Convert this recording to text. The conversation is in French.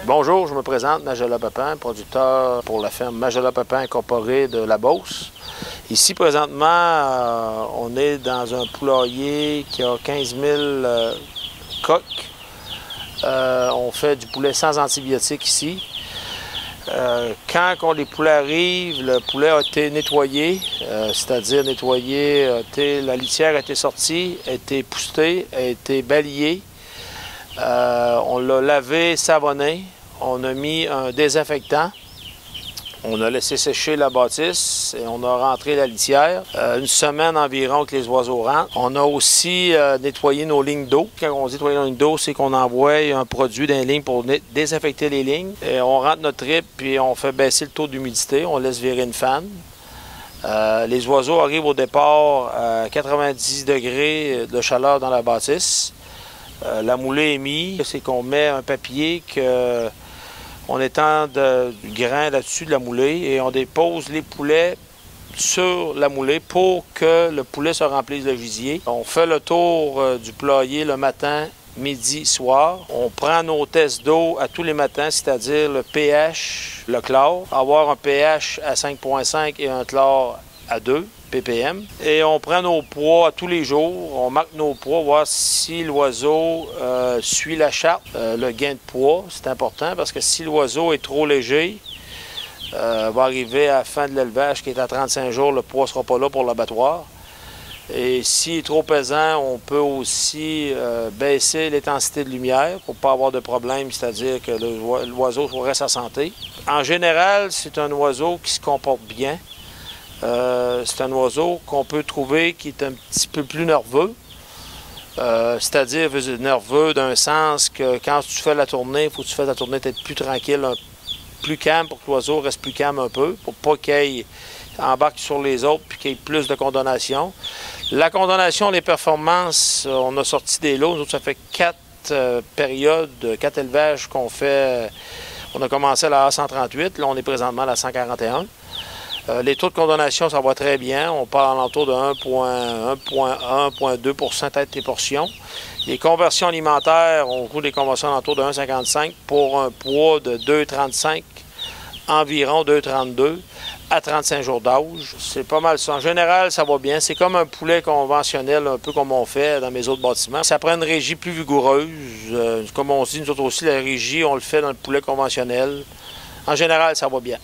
Bonjour, je me présente, Majola Pépin, producteur pour la ferme Majola Pépin Incorporée de la Beauce. Ici, présentement, on est dans un poulailler qui a 15 000 coqs. On fait du poulet sans antibiotiques ici. Quand les poulets arrivent, le poulet a été nettoyé, c'est-à-dire nettoyé, la litière a été sortie, a été poussée, a été balayée. On l'a lavé, savonné, on a mis un désinfectant, on a laissé sécher la bâtisse et on a rentré la litière. Une semaine environ que les oiseaux rentrent. On a aussi nettoyé nos lignes d'eau. Quand on dit nettoyer nos lignes d'eau, c'est qu'on envoie un produit dans les lignes pour désinfecter les lignes. Et on rentre notre trip puis on fait baisser le taux d'humidité, on laisse virer une fan. Les oiseaux arrivent au départ à 90 degrés de chaleur dans la bâtisse. La moulée est mise, c'est qu'on met un papier qu'on étend du grain là-dessus de la moulée et on dépose les poulets sur la moulée pour que le poulet se remplisse de gisier. On fait le tour du poulailler le matin, midi, soir. On prend nos tests d'eau à tous les matins, c'est-à-dire le pH, le chlore. Avoir un pH à 5,5 et un chlore à 2 ppm. Et on prend nos poids tous les jours. On marque nos poids, voir si l'oiseau suit la charte. Le gain de poids, c'est important parce que si l'oiseau est trop léger, va arriver à la fin de l'élevage qui est à 35 jours, le poids ne sera pas là pour l'abattoir. Et s'il est trop pesant, on peut aussi baisser l'intensité de lumière pour ne pas avoir de problème, c'est-à-dire que l'oiseau reste en santé. En général, c'est un oiseau qui se comporte bien. C'est un oiseau qu'on peut trouver qui est un petit peu plus nerveux, c'est-à-dire nerveux d'un sens que quand tu fais la tournée, il faut que tu fasses la tournée peut-être plus tranquille, plus calme pour que l'oiseau reste plus calme un peu, pour pas qu'il embarque sur les autres puis qu'il y ait plus de condamnation. La condamnation, les performances, on a sorti des lots, nous autres, ça fait 4 périodes, 4 élevages qu'on fait. On a commencé à la A138, là on est présentement à la 141. Les taux de condamnation, ça va très bien. On parle alentour de 1,2 tête des portions. Les conversions alimentaires, on trouve des conversions alentour de 1,55 pour un poids de 2,35, environ 2,32 à 35 jours d'âge. C'est pas mal ça. En général, ça va bien. C'est comme un poulet conventionnel, un peu comme on fait dans mes autres bâtiments. Ça prend une régie plus vigoureuse. Comme on dit, nous autres aussi, la régie, on le fait dans le poulet conventionnel. En général, ça va bien.